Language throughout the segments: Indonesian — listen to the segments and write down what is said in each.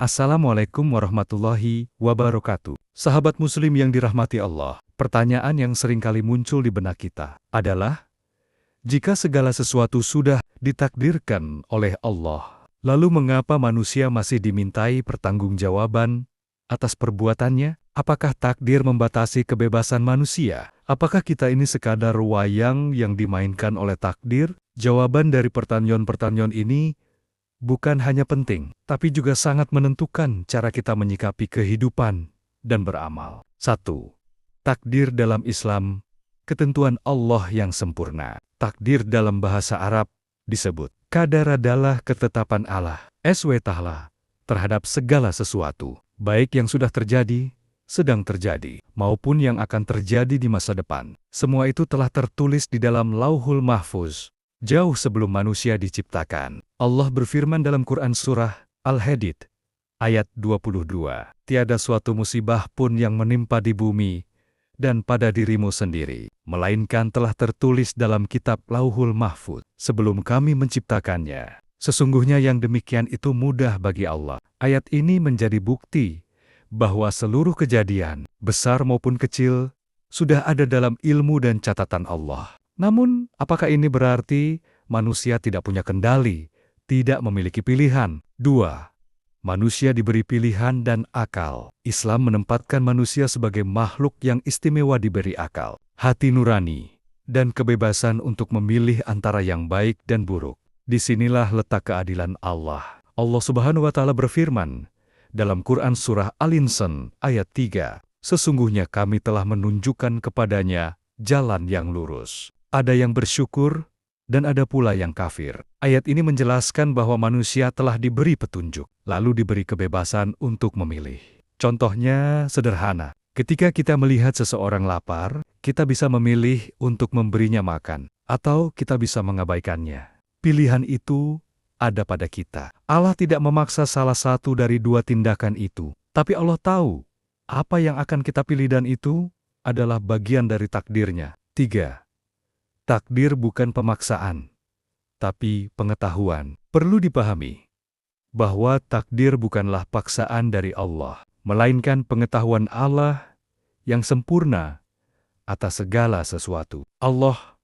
Assalamualaikum warahmatullahi wabarakatuh. Sahabat muslim yang dirahmati Allah, pertanyaan yang seringkali muncul di benak kita adalah, jika segala sesuatu sudah ditakdirkan oleh Allah, lalu mengapa manusia masih dimintai pertanggungjawaban atas perbuatannya? Apakah takdir membatasi kebebasan manusia? Apakah kita ini sekadar wayang yang dimainkan oleh takdir? Jawaban dari pertanyaan-pertanyaan ini bukan hanya penting, tapi juga sangat menentukan cara kita menyikapi kehidupan dan beramal. 1. Takdir dalam Islam, ketentuan Allah yang sempurna. Takdir dalam bahasa Arab disebut qadar adalah ketetapan Allah SWT terhadap segala sesuatu, baik yang sudah terjadi, sedang terjadi, maupun yang akan terjadi di masa depan. Semua itu telah tertulis di dalam Lauhul Mahfuz, jauh sebelum manusia diciptakan. Allah berfirman dalam Quran Surah Al-Hadid, ayat 22, "Tiada suatu musibah pun yang menimpa di bumi dan pada dirimu sendiri, melainkan telah tertulis dalam kitab Lauhul Mahfuz sebelum kami menciptakannya. Sesungguhnya yang demikian itu mudah bagi Allah." Ayat ini menjadi bukti bahwa seluruh kejadian, besar maupun kecil, sudah ada dalam ilmu dan catatan Allah. Namun, apakah ini berarti manusia tidak punya kendali, tidak memiliki pilihan? 2. Manusia diberi pilihan dan akal. Islam menempatkan manusia sebagai makhluk yang istimewa diberi akal, hati nurani, dan kebebasan untuk memilih antara yang baik dan buruk. Disinilah letak keadilan Allah. Allah Subhanahu wa Ta'ala berfirman dalam Quran Surah Al-Insan ayat 3, "Sesungguhnya kami telah menunjukkan kepadanya jalan yang lurus. Ada yang bersyukur, dan ada pula yang kafir." Ayat ini menjelaskan bahwa manusia telah diberi petunjuk, lalu diberi kebebasan untuk memilih. Contohnya sederhana, ketika kita melihat seseorang lapar, kita bisa memilih untuk memberinya makan, atau kita bisa mengabaikannya. Pilihan itu ada pada kita. Allah tidak memaksa salah satu dari dua tindakan itu, tapi Allah tahu apa yang akan kita pilih dan itu adalah bagian dari takdirnya. 3. Takdir bukan pemaksaan, tapi pengetahuan. Perlu dipahami bahwa takdir bukanlah paksaan dari Allah, melainkan pengetahuan Allah yang sempurna atas segala sesuatu. Allah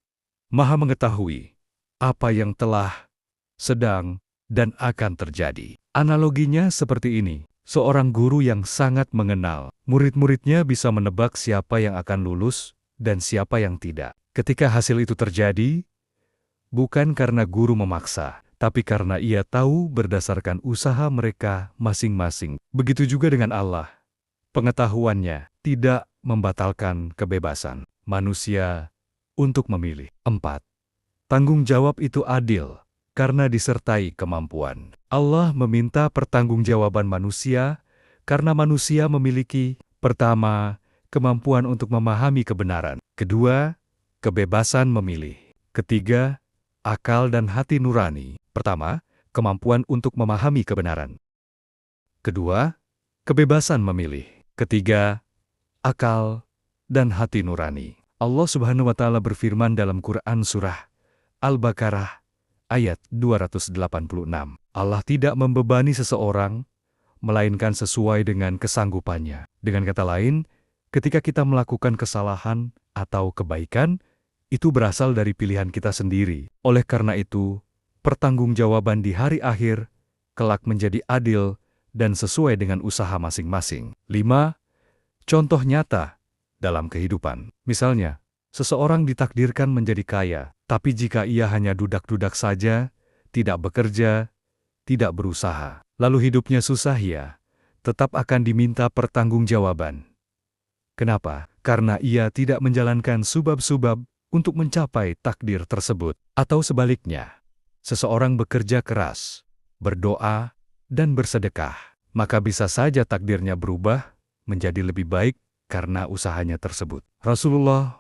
Maha mengetahui apa yang telah, sedang, dan akan terjadi. Analoginya seperti ini. Seorang guru yang sangat mengenal murid-muridnya bisa menebak siapa yang akan lulus dan siapa yang tidak. Ketika hasil itu terjadi, bukan karena guru memaksa, tapi karena ia tahu berdasarkan usaha mereka masing-masing. Begitu juga dengan Allah. Pengetahuannya tidak membatalkan kebebasan manusia untuk memilih. 4. Tanggung jawab itu adil karena disertai kemampuan. Allah meminta pertanggungjawaban manusia karena manusia memiliki, pertama, kemampuan untuk memahami kebenaran. Kedua, kebebasan memilih. Ketiga, akal dan hati nurani. Pertama, kemampuan untuk memahami kebenaran. Kedua, kebebasan memilih. Ketiga, akal dan hati nurani. Allah Subhanahu wa Ta'ala berfirman dalam Quran Surah Al-Baqarah ayat 286. Allah tidak membebani seseorang, melainkan sesuai dengan kesanggupannya. Dengan kata lain, ketika kita melakukan kesalahan atau kebaikan, itu berasal dari pilihan kita sendiri. Oleh karena itu, pertanggungjawaban di hari akhir kelak menjadi adil dan sesuai dengan usaha masing-masing. 5. Contoh nyata dalam kehidupan. Misalnya, seseorang ditakdirkan menjadi kaya, tapi jika ia hanya dudak-dudak saja, tidak bekerja, tidak berusaha, lalu hidupnya susah, ia tetap akan diminta pertanggungjawaban. Kenapa? Karena ia tidak menjalankan sebab-sebab untuk mencapai takdir tersebut. Atau sebaliknya, seseorang bekerja keras, berdoa, dan bersedekah, maka bisa saja takdirnya berubah menjadi lebih baik karena usahanya tersebut. Rasulullah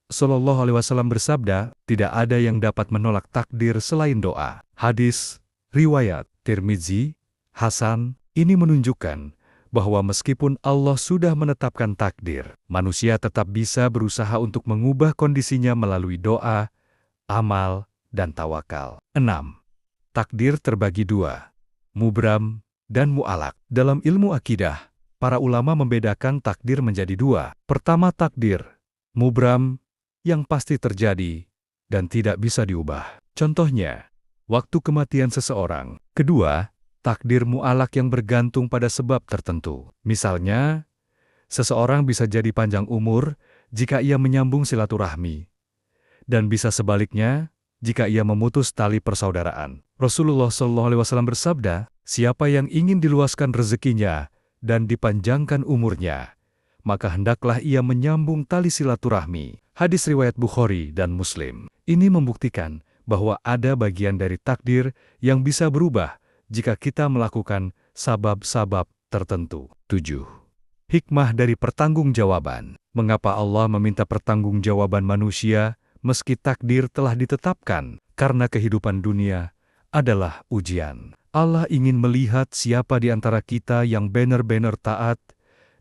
Shallallahu Alaihi Wasallam bersabda, tidak ada yang dapat menolak takdir selain doa. Hadis riwayat Tirmizi, Hasan. Ini menunjukkan bahwa meskipun Allah sudah menetapkan takdir, manusia tetap bisa berusaha untuk mengubah kondisinya melalui doa, amal, dan tawakal. 6. Takdir terbagi dua, mubram dan mu'alak. Dalam ilmu akidah, para ulama membedakan takdir menjadi dua. Pertama, takdir mubram, yang pasti terjadi dan tidak bisa diubah. Contohnya, waktu kematian seseorang. Kedua, takdir mu'alak yang bergantung pada sebab tertentu. Misalnya, seseorang bisa jadi panjang umur jika ia menyambung silaturahmi, dan bisa sebaliknya jika ia memutus tali persaudaraan. Rasulullah SAW bersabda, siapa yang ingin diluaskan rezekinya dan dipanjangkan umurnya, maka hendaklah ia menyambung tali silaturahmi. Hadis riwayat Bukhari dan Muslim. Ini membuktikan bahwa ada bagian dari takdir yang bisa berubah jika kita melakukan sabab-sabab tertentu. 7. Hikmah dari pertanggungjawaban. Mengapa Allah meminta pertanggungjawaban manusia meski takdir telah ditetapkan? Karena kehidupan dunia adalah ujian. Allah ingin melihat siapa di antara kita yang benar-benar taat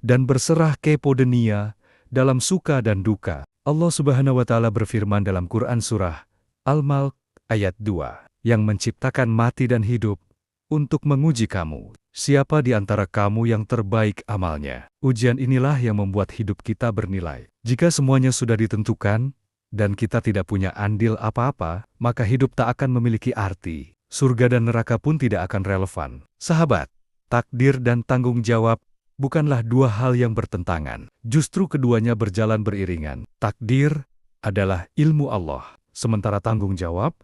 dan berserah kepada Dia dalam suka dan duka. Allah Subhanahu wa Ta'ala berfirman dalam Quran Surah Al-Mulk ayat 2, yang menciptakan mati dan hidup untuk menguji kamu. Siapa di antara kamu yang terbaik amalnya? Ujian inilah yang membuat hidup kita bernilai. Jika semuanya sudah ditentukan dan kita tidak punya andil apa-apa, maka hidup tak akan memiliki arti. Surga dan neraka pun tidak akan relevan. Sahabat, takdir dan tanggung jawab bukanlah dua hal yang bertentangan. Justru keduanya berjalan beriringan. Takdir adalah ilmu Allah, sementara tanggung jawab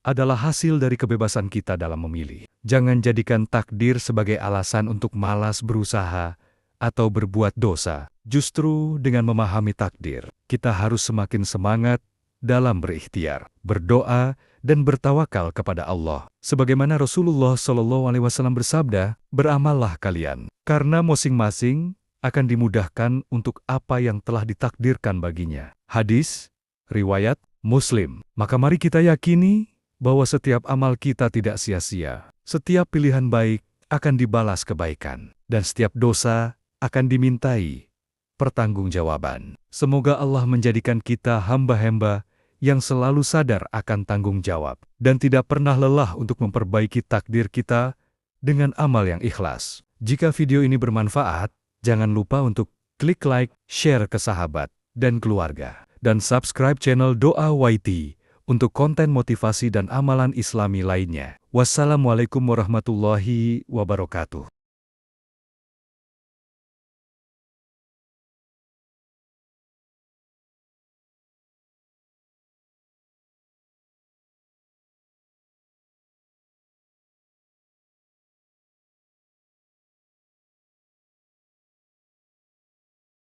adalah hasil dari kebebasan kita dalam memilih. Jangan jadikan takdir sebagai alasan untuk malas berusaha atau berbuat dosa. Justru dengan memahami takdir, kita harus semakin semangat dalam berikhtiar, berdoa, dan bertawakal kepada Allah. Sebagaimana Rasulullah SAW bersabda, beramallah kalian, karena masing-masing akan dimudahkan untuk apa yang telah ditakdirkan baginya. Hadis riwayat Muslim. Maka mari kita yakini bahwa setiap amal kita tidak sia-sia. Setiap pilihan baik akan dibalas kebaikan, dan setiap dosa akan dimintai pertanggungjawaban. Semoga Allah menjadikan kita hamba-hamba yang selalu sadar akan tanggung jawab, dan tidak pernah lelah untuk memperbaiki takdir kita dengan amal yang ikhlas. Jika video ini bermanfaat, jangan lupa untuk klik like, share ke sahabat dan keluarga, dan subscribe channel Doa YT untuk konten motivasi dan amalan Islami lainnya. Wassalamualaikum warahmatullahi wabarakatuh.